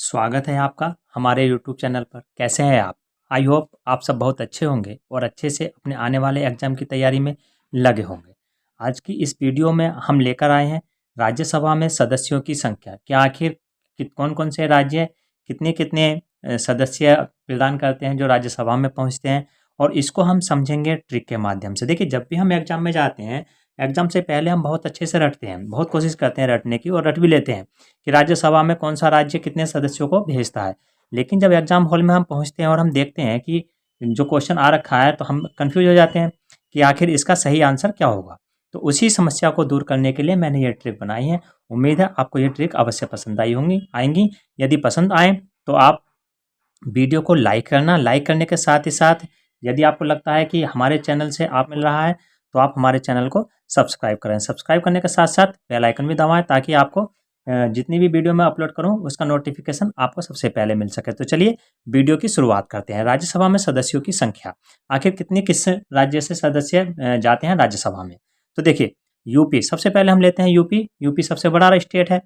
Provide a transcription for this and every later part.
स्वागत है आपका हमारे यूट्यूब चैनल पर। कैसे हैं आप? आई होप आप सब बहुत अच्छे होंगे और अच्छे से अपने आने वाले एग्ज़ाम की तैयारी में लगे होंगे। आज की इस वीडियो में हम लेकर आए हैं राज्यसभा में सदस्यों की संख्या। क्या आखिर कौन-कौन से राज्य कितने-कितने सदस्य प्रदान करते हैं जो राज्यसभा में पहुँचते हैं, और इसको हम समझेंगे ट्रिक के माध्यम से। देखिए, जब भी हम एग्ज़ाम में जाते हैं, एग्ज़ाम से पहले हम बहुत अच्छे से रटते हैं, बहुत कोशिश करते हैं रटने की और रट भी लेते हैं कि राज्यसभा में कौन सा राज्य कितने सदस्यों को भेजता है। लेकिन जब एग्ज़ाम हॉल में हम पहुँचते हैं और हम देखते हैं कि जो क्वेश्चन आ रखा है, तो हम कन्फ्यूज़ हो जाते हैं कि आखिर इसका सही आंसर क्या होगा। तो उसी समस्या को दूर करने के लिए मैंने ये ट्रिक बनाई है। उम्मीद है आपको ये ट्रिक अवश्य पसंद आएँगी। यदि पसंद आएँ तो आप वीडियो को लाइक करना। लाइक करने के साथ ही साथ यदि आपको लगता है कि हमारे चैनल से आप मिल रहा है, तो आप हमारे चैनल को सब्सक्राइब करें। सब्सक्राइब करने के साथ-साथ बेल आइकन भी दबाएँ, ताकि आपको जितनी भी वीडियो मैं अपलोड करूँ उसका नोटिफ़िकेशन आपको सबसे पहले मिल सके। तो चलिए वीडियो की शुरुआत करते हैं। राज्यसभा में सदस्यों की संख्या। आखिर किस राज्य से सदस्य जाते हैं राज्यसभा में? तो देखिए, यूपी सबसे पहले हम लेते हैं यूपी। यूपी सबसे बड़ा स्टेट है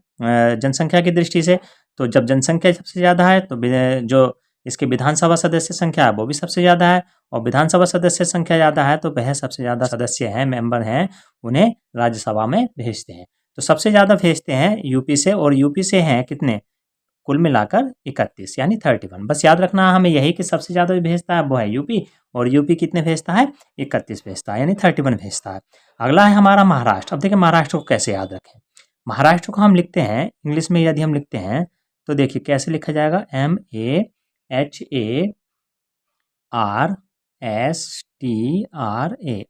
जनसंख्या की दृष्टि से। तो जब जनसंख्या सबसे ज़्यादा है, तो जो इसकी विधानसभा सदस्य संख्या है वो भी सबसे ज़्यादा है, और विधानसभा सदस्य संख्या ज़्यादा है तो वह सबसे ज़्यादा सदस्य हैं, मेंबर हैं, उन्हें राज्यसभा में भेजते हैं। तो सबसे ज़्यादा भेजते हैं यूपी से, और यूपी से हैं कितने? कुल मिलाकर 31, यानी 31। बस याद रखना है हमें यही कि सबसे ज़्यादा जो भेजता है वो है यूपी, और यूपी कितने भेजता है? 31 भेजता है, यानी 31 भेजता है। अगला है हमारा महाराष्ट्र। अब देखिए महाराष्ट्र को कैसे याद रखें। महाराष्ट्र को हम लिखते हैं इंग्लिश में, यदि हम लिखते हैं तो देखिए कैसे लिखा जाएगा, MAHARSTRA।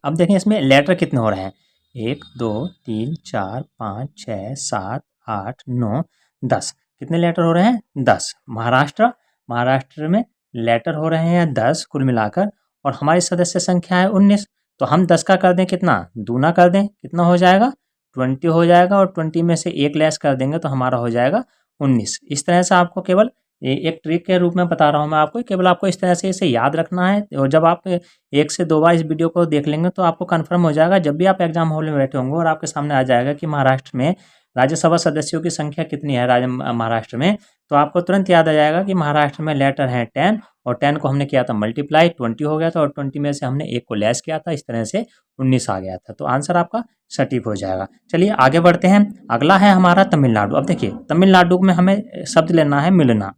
अब देखें इसमें लेटर कितने हो रहे हैं, 1 2 3 4 5 6 7 8 9 10। कितने लेटर हो रहे हैं? 10। महाराष्ट्र में लेटर हो रहे हैं 10 कुल मिलाकर, और हमारी सदस्य संख्या है 19। तो हम 10 का कर दें कितना, दूना कर दें, कितना हो जाएगा? 20 हो जाएगा, और 20 में से एक लेस कर देंगे तो हमारा हो जाएगा 19। इस तरह से आपको केवल एक ट्रिक के रूप में बता रहा हूँ मैं आपको, केवल आपको इस तरह से इसे याद रखना है, और जब आप 1 से 2 बार इस वीडियो को देख लेंगे तो आपको कन्फर्म हो जाएगा। जब भी आप एग्जाम हॉल में बैठे होंगे और आपके सामने आ जाएगा कि महाराष्ट्र में राज्यसभा सदस्यों की संख्या कितनी है महाराष्ट्र में, तो आपको तुरंत याद आ जाएगा कि महाराष्ट्र में लेटर हैं 10, और 10 को हमने किया था मल्टीप्लाई, 20 हो गया था, और 20 में से हमने 1 को लेस किया था, इस तरह से 19 आ गया था। तो आंसर आपका सटीक हो जाएगा। चलिए आगे बढ़ते हैं। अगला है हमारा तमिलनाडु। अब देखिए तमिलनाडु में हमें शब्द लेना है मिलना।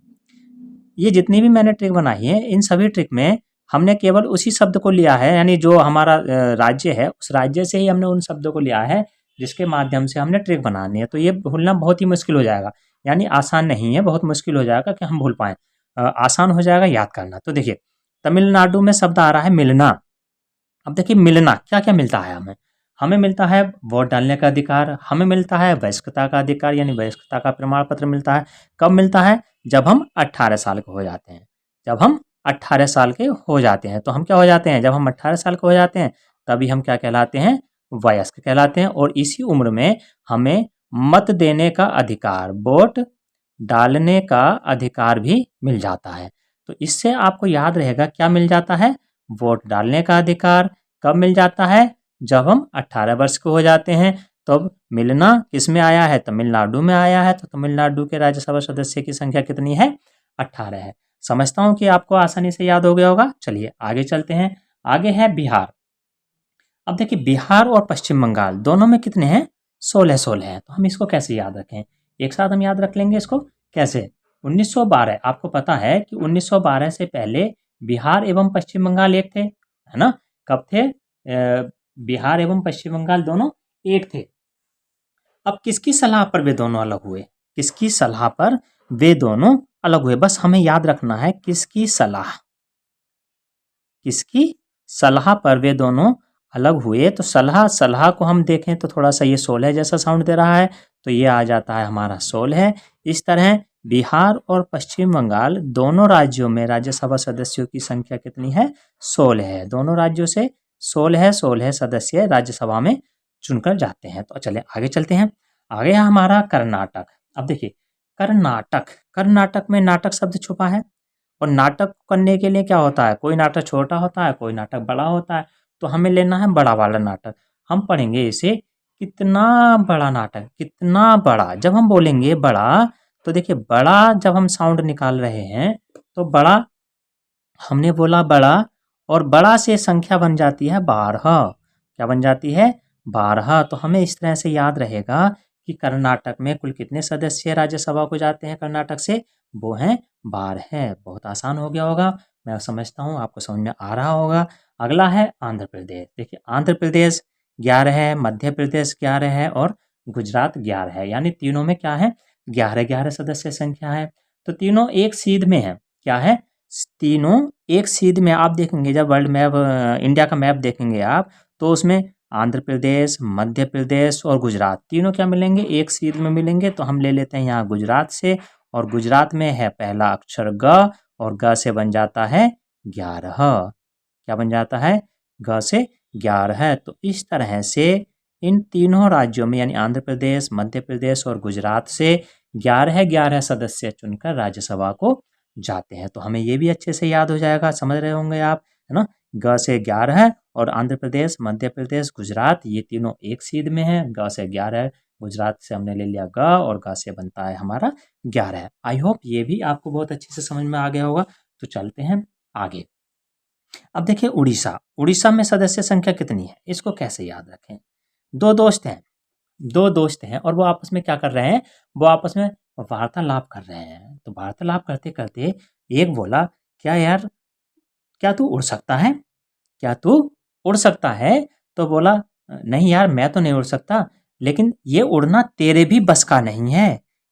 ये जितनी भी मैंने ट्रिक बनाई है, इन सभी ट्रिक में हमने केवल उसी शब्द को लिया है, यानी जो हमारा राज्य है उस राज्य से ही हमने उन शब्दों को लिया है जिसके माध्यम से हमने ट्रिक बनानी है। तो ये भूलना बहुत ही मुश्किल हो जाएगा, यानी आसान नहीं है, बहुत मुश्किल हो जाएगा कि हम भूल पाएँ। आसान हो जाएगा याद करना। तो देखिए तमिलनाडु में शब्द आ रहा है मिलना। अब देखिए मिलना क्या-क्या मिलता है हमें? हमें मिलता है वोट डालने का अधिकार, हमें मिलता है वयस्कता का अधिकार, यानी वयस्कता का प्रमाण पत्र मिलता है। कब मिलता है? जब हम 18 साल के हो जाते हैं। जब हम 18 साल के हो जाते हैं, तो हम क्या हो जाते हैं? जब हम 18 साल के हो जाते हैं, तभी हम क्या कहलाते हैं? वयस्क कहलाते हैं, और इसी उम्र में हमें मत देने का अधिकार, वोट डालने का अधिकार भी मिल जाता है। तो इससे आपको याद रहेगा क्या मिल जाता है? वोट डालने का अधिकार। कब मिल जाता है? जब हम 18 वर्ष के हो जाते हैं। तो अब मिलना किस में आया है? तमिलनाडु में आया है। तो तमिलनाडु के राज्यसभा सदस्य की संख्या कितनी है? 18 है। समझता हूँ कि आपको आसानी से याद हो गया होगा। चलिए आगे चलते हैं। आगे है बिहार। अब देखिए बिहार और पश्चिम बंगाल दोनों में कितने हैं? 16-16 हैं। तो हम इसको कैसे याद रखें? एक साथ हम याद रख लेंगे इसको। कैसे? 1912। आपको पता है कि 1912 से पहले बिहार एवं पश्चिम बंगाल एक थे, है ना? कब थे? बिहार एवं पश्चिम बंगाल दोनों एक थे। अब किसकी सलाह पर वे दोनों अलग हुए? किसकी सलाह पर वे दोनों अलग हुए? बस हमें याद रखना है किसकी सलाह। किसकी सलाह पर वे दोनों अलग हुए? तो सलाह को हम देखें तो थोड़ा सा ये 16 जैसा साउंड दे रहा है, तो ये आ जाता है हमारा 16। इस तरह बिहार और पश्चिम बंगाल दोनों राज्यों में राज्यसभा सदस्यों की संख्या कितनी है? 16 है। दोनों राज्यों से 16 सदस्य राज्यसभा में चुनकर जाते हैं। तो चलिए आगे चलते हैं। आगे है हमारा कर्नाटक। अब देखिए कर्नाटक में नाटक शब्द छुपा है, और नाटक करने के लिए क्या होता है? कोई नाटक छोटा होता है, कोई नाटक बड़ा होता है। तो हमें लेना है बड़ा वाला नाटक। हम पढ़ेंगे इसे कितना बड़ा नाटक, कितना बड़ा। जब हम बोलेंगे बड़ा, तो तो देखिए बड़ा जब हम साउंड निकाल रहे हैं तो बड़ा, हमने बोला बड़ा, और बड़ा से संख्या बन जाती है 12। क्या बन जाती है? 12। तो हमें इस तरह से याद रहेगा कि कर्नाटक में कुल कितने सदस्य राज्यसभा को जाते हैं कर्नाटक से? वो हैं 12। बहुत आसान हो गया होगा, मैं समझता हूँ आपको समझ में आ रहा होगा। अगला है आंध्र प्रदेश। देखिए आंध्र प्रदेश 11 है, मध्य प्रदेश 11 है और गुजरात 11 है, यानी तीनों में क्या है? 11-11 सदस्य संख्या है। तो तीनों एक सीध में है। क्या है? तीनों एक सीध में। आप देखेंगे जब वर्ल्ड मैप, इंडिया का मैप देखेंगे आप, तो उसमें आंध्र प्रदेश, मध्य प्रदेश और गुजरात तीनों क्या मिलेंगे? एक सीध में मिलेंगे। तो हम ले लेते हैं यहाँ गुजरात से, और गुजरात में है पहला अक्षर ग, और ग से बन जाता है 11। क्या बन जाता है? ग से 11। तो इस तरह से इन तीनों राज्यों में यानी आंध्र प्रदेश, मध्य प्रदेश और गुजरात से 11-11 सदस्य चुनकर राज्यसभा को जाते हैं। तो हमें ये भी अच्छे से याद हो जाएगा, समझ रहे होंगे आप, है ना? ग से 11 और आंध्र प्रदेश, मध्य प्रदेश, गुजरात ये तीनों एक सीध में है। ग से 11, गुजरात से हमने ले लिया ग, और ग से बनता है हमारा 11। आई होप ये भी आपको बहुत अच्छे से समझ में आ गया होगा। तो चलते हैं आगे। अब देखिए उड़ीसा। उड़ीसा में सदस्य संख्या कितनी है? इसको कैसे याद रखें? दो दोस्त हैं, दो दोस्त हैं और वो आपस में क्या कर रहे हैं? वो आपस में वार्तालाप कर रहे हैं। तो वार्तालाप करते करते एक बोला, क्या यार, क्या तू उड़ सकता है? क्या तू उड़ सकता है? तो बोला, नहीं यार मैं तो नहीं उड़ सकता, लेकिन ये उड़ना तेरे भी बस का नहीं है।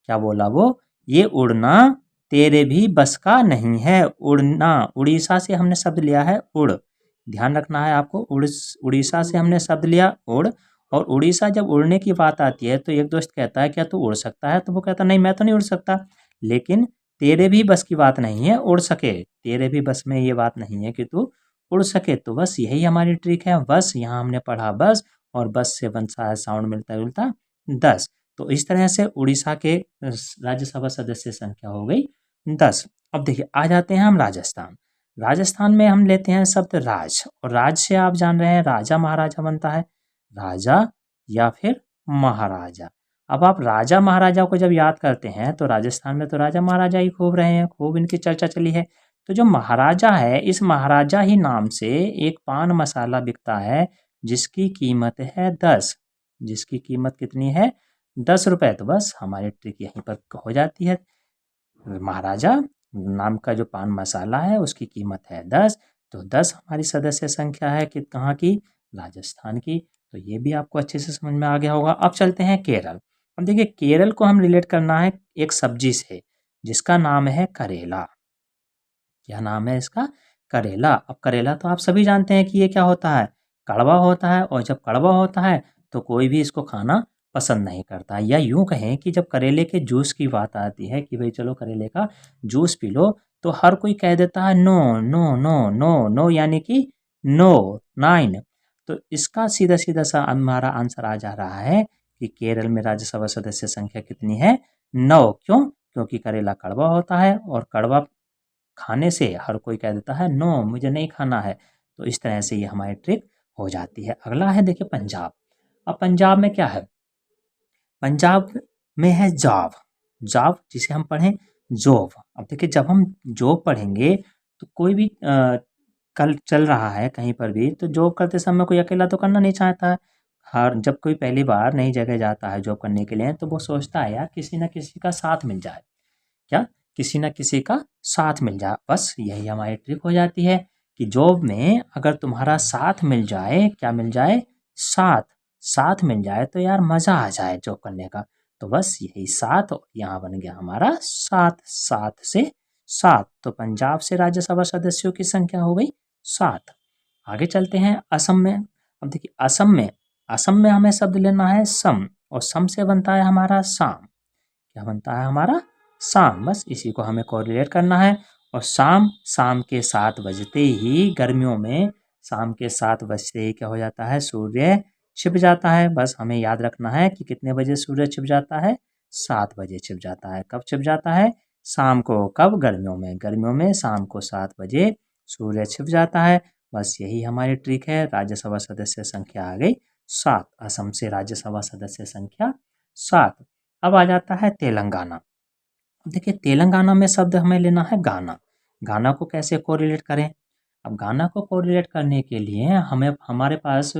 क्या बोला वो? ये उड़ना तेरे भी बस का नहीं है। उड़ना, उड़ीसा से हमने शब्द लिया है उड़, ध्यान रखना है आपको। उड़ीसा से हमने शब्द लिया उड़, और उड़ीसा जब उड़ने की बात आती है तो एक दोस्त कहता है क्या तू उड़ सकता है? तो वो कहता नहीं मैं तो नहीं उड़ सकता, लेकिन तेरे भी बस की बात नहीं है उड़ सके, तेरे भी बस में ये बात नहीं है कि तू उड़ सके। तो बस यही हमारी ट्रिक है। बस यहाँ हमने पढ़ा बस, और बस से बनता है साउंड मिलता जुलता 10। तो इस तरह से उड़ीसा के राज्यसभा सदस्य संख्या हो गई 10। अब देखिए आ जाते हैं हम राजस्थान। राजस्थान में हम लेते हैं शब्द राज, और राज से आप जान रहे हैं राजा महाराजा बनता है, राजा या फिर महाराजा। अब आप राजा महाराजा को जब याद करते हैं तो राजस्थान में तो राजा महाराजा ही खूब रहे हैं, खूब इनकी चर्चा चली है। तो जो महाराजा है, इस महाराजा ही नाम से एक पान मसाला बिकता है जिसकी कीमत है 10। जिसकी कीमत कितनी है? 10 रुपए। तो बस हमारी ट्रिक यहीं पर हो जाती है। महाराजा नाम का जो पान मसाला है उसकी कीमत है 10। तो 10 हमारी सदस्य संख्या है कि कहाँ की? राजस्थान की। तो ये भी आपको अच्छे से समझ में आ गया होगा। अब चलते हैं केरल। अब देखिए केरल को हम रिलेट करना है एक सब्जी से जिसका नाम है करेला। क्या नाम है इसका? करेला। अब करेला तो आप सभी जानते हैं कि ये क्या होता है? कड़वा होता है, और जब कड़वा होता है तो कोई भी इसको खाना पसंद नहीं करता। या यूं कहें कि जब करेले के जूस की बात आती है कि भाई चलो करेले का जूस पी लो, तो हर कोई कह देता है no no no no no, यानी कि नो, 9। तो इसका सीधा सीधा सा हमारा आंसर आ जा रहा है कि केरल में राज्यसभा सदस्य संख्या कितनी है? 9। क्यों? क्योंकि करेला कड़वा होता है, और कड़वा खाने से हर कोई कह देता है नो मुझे नहीं खाना है। तो इस तरह से ये हमारी ट्रिक हो जाती है। अगला है देखिए पंजाब। अब पंजाब में क्या है? पंजाब में है जॉब। जॉब जिसे हम पढ़ें जॉब। अब देखिए जब हम जॉब पढ़ेंगे तो कोई भी कल चल रहा है कहीं पर भी, तो जॉब करते समय कोई अकेला तो करना नहीं चाहता है। हर जब कोई पहली बार नई जगह जाता है जॉब करने के लिए, तो वो सोचता है यार किसी ना किसी का साथ मिल जाए। क्या? किसी न किसी का साथ मिल जाए। बस यही हमारी ट्रिक हो जाती है कि जॉब में अगर तुम्हारा साथ मिल जाए, क्या मिल जाए? साथ। साथ मिल जाए तो यार मज़ा आ जाए जॉब करने का। तो बस यही साथ, और यहाँ बन गया हमारा सात। सात से 7। तो पंजाब से राज्यसभा सदस्यों की संख्या हो गई 7। आगे चलते हैं असम में। अब देखिए असम में हमें शब्द लेना है सम, और सम से बनता है हमारा शाम। क्या बनता है हमारा? शाम। बस इसी को हमें कोरिलेट करना है। और शाम, शाम के 7 बजते ही गर्मियों में शाम के 7 बजते ही क्या हो जाता है? सूर्य छिप जाता है। बस हमें याद रखना है कि कितने बजे सूर्य छिप जाता है? 7 बजे छिप जाता है। कब छिप जाता है? शाम को। कब? गर्मियों में। गर्मियों में शाम को 7 बजे सूर्य छिप जाता है। बस यही हमारी ट्रिक है। राज्यसभा सदस्य संख्या आ गई 7। असम से राज्यसभा सदस्य संख्या 7। अब आ जाता है तेलंगाना। देखिए तेलंगाना में शब्द हमें लेना है गाना। गाना को कैसे कोरिलेट करें? अब गाना को कोरिलेट करने के लिए हमें हमारे पास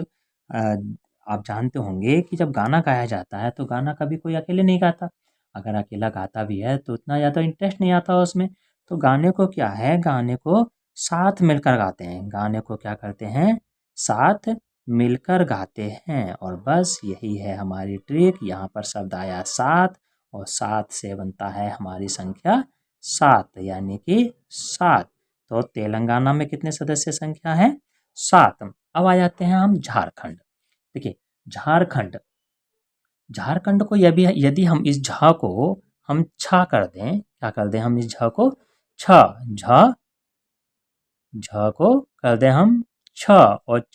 आप जानते होंगे कि जब गाना गाया जाता है तो गाना कभी कोई अकेले नहीं गाता। अगर अकेला गाता भी है तो उतना ज़्यादा इंटरेस्ट नहीं आता उसमें। तो गाने को क्या है, गाने को साथ मिलकर गाते हैं। गाने को क्या करते हैं, साथ मिलकर गाते हैं। और बस यही है हमारी ट्रिक। यहाँ पर शब्द आया साथ और सात से बनता है हमारी संख्या 7 यानी कि 7। तो तेलंगाना में कितने सदस्य संख्या है, 7। अब आ जाते हैं हम झारखंड। देखिए झारखंड, झारखंड को यदि हम इस झ को हम छ कर दें, क्या कर दें हम इस झ को छ, झ झ को कर दें हम छ और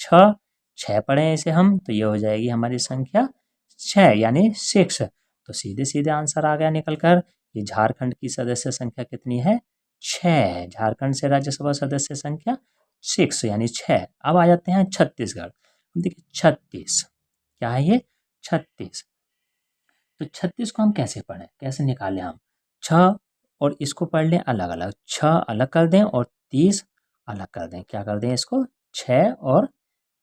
छः पढ़ें इसे हम तो ये हो जाएगी हमारी संख्या 6 यानी 6। तो सीधे सीधे आंसर आ गया निकल कर कि झारखंड की सदस्य संख्या कितनी है, 6। झारखंड से राज्यसभा सदस्य संख्या 6 यानी 6। अब आ जाते हैं छत्तीसगढ़। देखिए 36 क्या है ये, 36। तो 36 को हम कैसे पढ़ें, कैसे निकालें हम, छ और इसको पढ़ लें अलग अलग, छ अलग कर दें और 30 अलग कर दें। क्या कर दें इसको, 6 और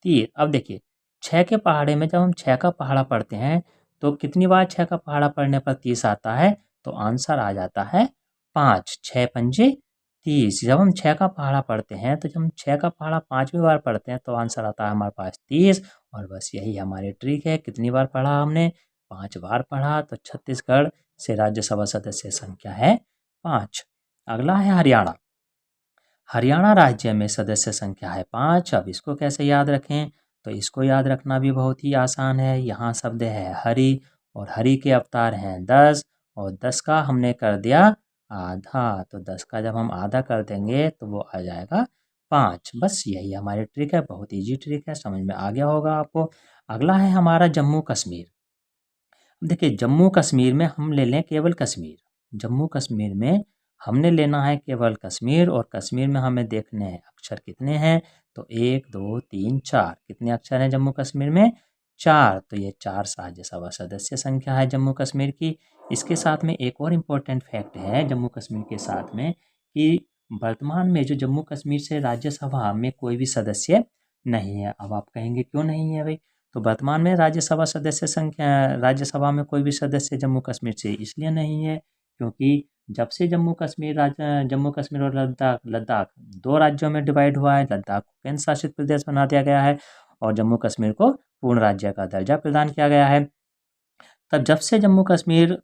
30। अब देखिए 6 के पहाड़े में जब हम 6 का पहाड़ा पढ़ते हैं तो कितनी बार 6 का पहाड़ा पढ़ने पर 30 आता है, तो आंसर आ जाता है 5। 6 पंजे 30। जब हम 6 का पहाड़ा पढ़ते हैं तो जब हम 6 का पहाड़ा 5वीं बार पढ़ते हैं तो आंसर आता है हमारे पास 30। और बस यही हमारी ट्रिक है। कितनी बार पढ़ा हमने, 5 बार पढ़ा। तो छत्तीसगढ़ से राज्यसभा सदस्य संख्या है 5। अगला है हरियाणा। हरियाणा राज्य में सदस्य संख्या है 5। अब इसको कैसे याद रखें, तो इसको याद रखना भी बहुत ही आसान है। यहाँ शब्द है हरि और हरि के अवतार हैं 10 और 10 का हमने कर दिया आधा। तो 10 का जब हम आधा कर देंगे तो वो आ जाएगा 5। बस यही हमारी ट्रिक है, बहुत ईजी ट्रिक है, समझ में आ गया होगा आपको। अगला है हमारा जम्मू कश्मीर। देखिए जम्मू कश्मीर में हम ले लें केवल कश्मीर। जम्मू कश्मीर में हमने लेना है केवल कश्मीर और कश्मीर में हमें देखने हैं अक्षर कितने हैं, तो 1 2 3 4। कितने अक्षर हैं जम्मू कश्मीर में, 4। तो ये 4 राज्यसभा सदस्य संख्या है जम्मू कश्मीर की। इसके साथ में एक और इम्पोर्टेंट फैक्ट है जम्मू कश्मीर के साथ में कि वर्तमान में जो जम्मू कश्मीर से राज्यसभा में कोई भी सदस्य नहीं है। अब आप कहेंगे क्यों नहीं है भाई, तो वर्तमान में राज्यसभा सदस्य संख्या, राज्यसभा में कोई भी सदस्य जम्मू कश्मीर से इसलिए नहीं है क्योंकि जब से जम्मू कश्मीर और लद्दाख लद्दाख 2 राज्यों में डिवाइड हुआ है, लद्दाख को केंद्र शासित प्रदेश बना दिया गया है और जम्मू कश्मीर को पूर्ण राज्य का दर्जा प्रदान किया गया है। तब जब से जम्मू कश्मीर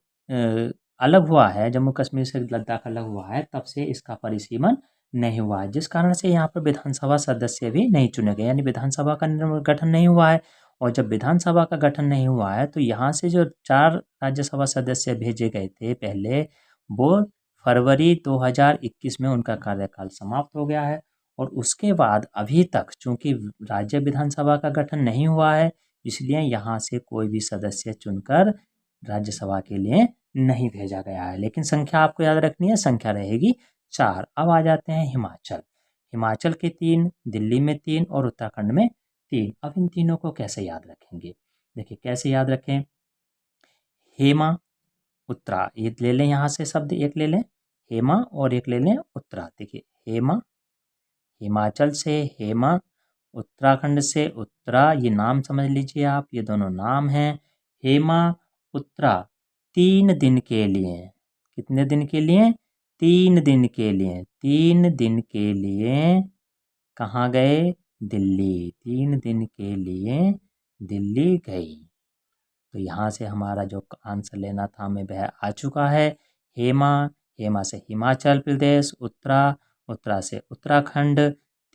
अलग हुआ है, जम्मू कश्मीर से लद्दाख अलग हुआ है, तब से इसका परिसीमन नहीं हुआ है, जिस कारण से यहाँ पर विधानसभा सदस्य भी नहीं चुने गए, यानी विधानसभा का गठन नहीं हुआ है। और जब विधानसभा का गठन नहीं हुआ है तो यहाँ से जो 4 राज्यसभा सदस्य भेजे गए थे पहले, वो फरवरी 2021 में उनका कार्यकाल समाप्त हो गया है। और उसके बाद अभी तक चूंकि राज्य विधानसभा का गठन नहीं हुआ है, इसलिए यहाँ से कोई भी सदस्य चुनकर राज्यसभा के लिए नहीं भेजा गया है। लेकिन संख्या आपको याद रखनी है, संख्या रहेगी 4। अब आ जाते हैं हिमाचल। हिमाचल के 3, दिल्ली में 3 और उत्तराखंड में 3। अब इन तीनों को कैसे याद रखेंगे, देखिए कैसे याद रखें, हेमा उत्तरा, ये ले लें, यहाँ से शब्द एक ले लें हेमा और एक ले लें उत्तरा। देखिए हेमा, हिमाचल से हेमा, उत्तराखंड से उत्तरा, ये नाम समझ लीजिए आप, ये दोनों नाम हैं। हेमा उत्तरा 3 दिन के लिए, कितने दिन के लिए, 3 दिन के लिए, 3 दिन के लिए कहाँ गए, दिल्ली। 3 दिन के लिए दिल्ली गई। तो यहाँ से हमारा जो आंसर लेना था हमें वह आ चुका है। हेमा, हेमा से हिमाचल प्रदेश, उत्तरा, उत्तरा से उत्तराखंड,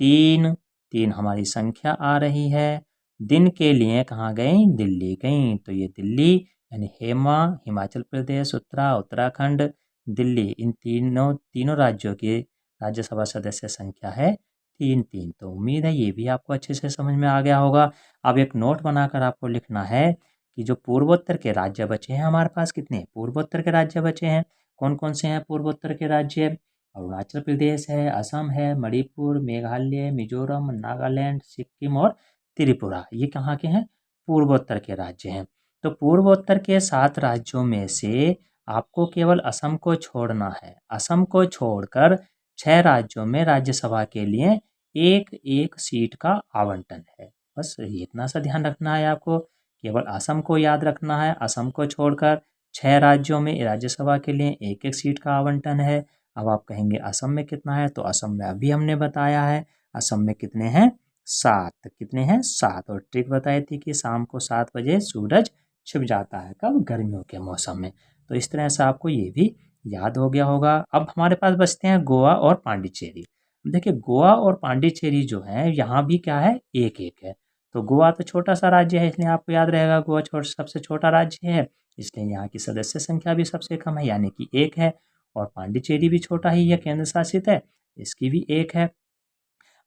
3, 3 हमारी संख्या आ रही है। दिन के लिए कहाँ गई, दिल्ली गई। तो ये दिल्ली यानी हेमा, हिमाचल प्रदेश, उत्तरा, उत्तराखंड, दिल्ली, इन तीनों राज्यों की राज्यसभा सदस्य संख्या है 3 3। तो उम्मीद है ये भी आपको अच्छे से समझ में आ गया होगा। अब एक नोट बनाकर आपको लिखना है कि जो पूर्वोत्तर के राज्य बचे हैं हमारे पास, कितने पूर्वोत्तर के राज्य बचे हैं, कौन कौन से हैं पूर्वोत्तर के राज्य, अरुणाचल प्रदेश है, असम है, मणिपुर, मेघालय, मिजोरम, नागालैंड, सिक्किम और त्रिपुरा। ये कहाँ के हैं, पूर्वोत्तर के राज्य हैं। तो पूर्वोत्तर के 7 राज्यों में से आपको केवल असम को छोड़ना है। असम को छोड़कर 6 राज्यों में राज्यसभा के लिए एक एक सीट का आवंटन है। बस इतना सा ध्यान रखना है आपको, केवल असम को याद रखना है। असम को छोड़कर 6 राज्यों में राज्यसभा के लिए एक एक सीट का आवंटन है। अब आप कहेंगे असम में कितना है, तो असम में अभी हमने बताया है, असम में कितने हैं, 7। कितने हैं, 7। और ट्रिक बताई थी कि शाम को 7 बजे सूरज छिप जाता है, कब, गर्मियों के मौसम में। तो इस तरह से आपको ये भी याद हो गया होगा। अब हमारे पास बचते हैं गोवा और पांडिचेरी। देखिए गोवा और पांडिचेरी जो है यहाँ भी क्या है, एक एक है। तो गोवा तो छोटा सा राज्य है, इसलिए आपको याद रहेगा गोवा सबसे छोटा राज्य है, इसलिए यहाँ की सदस्य संख्या भी सबसे कम है, यानी कि 1 है। और पांडिचेरी भी छोटा ही है, केंद्र शासित है, इसकी भी 1 है।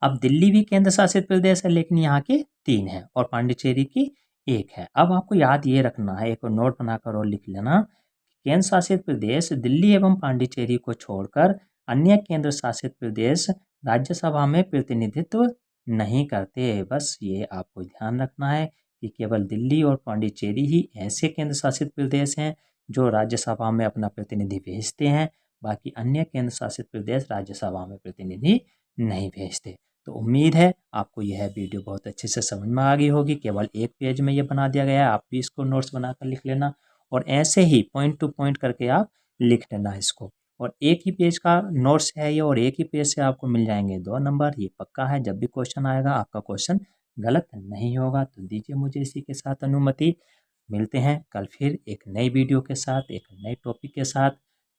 अब दिल्ली भी केंद्र शासित प्रदेश है, लेकिन यहाँ के 3 है और पांडिचेरी की 1 है। अब आपको याद ये रखना है, एक और नोट बनाकर और लिख लेना, केंद्र शासित प्रदेश दिल्ली एवं पांडिचेरी को छोड़कर अन्य केंद्र शासित प्रदेश राज्यसभा में प्रतिनिधित्व नहीं करते। बस ये आपको ध्यान रखना है कि केवल दिल्ली और पांडिचेरी ही ऐसे केंद्र शासित प्रदेश हैं जो राज्यसभा में अपना प्रतिनिधि भेजते हैं, बाकी अन्य केंद्र शासित प्रदेश राज्यसभा में प्रतिनिधि नहीं भेजते। तो उम्मीद है आपको यह वीडियो बहुत अच्छे से समझ में आ गई होगी। केवल एक पेज में ये बना दिया गया है, आप भी इसको नोट्स बनाकर लिख लेना और ऐसे ही पॉइंट टू पॉइंट करके आप लिख लेना इसको। और एक ही पेज का नोट्स है ये, और एक ही पेज से आपको मिल जाएंगे 2 नंबर, ये पक्का है। जब भी क्वेश्चन आएगा आपका क्वेश्चन गलत नहीं होगा। तो दीजिए मुझे इसी के साथ अनुमति, मिलते हैं कल फिर एक नई वीडियो के साथ, एक नए टॉपिक के साथ।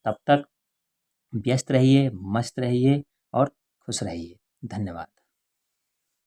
तब तक व्यस्त रहिए, मस्त रहिए और खुश रहिए। धन्यवाद।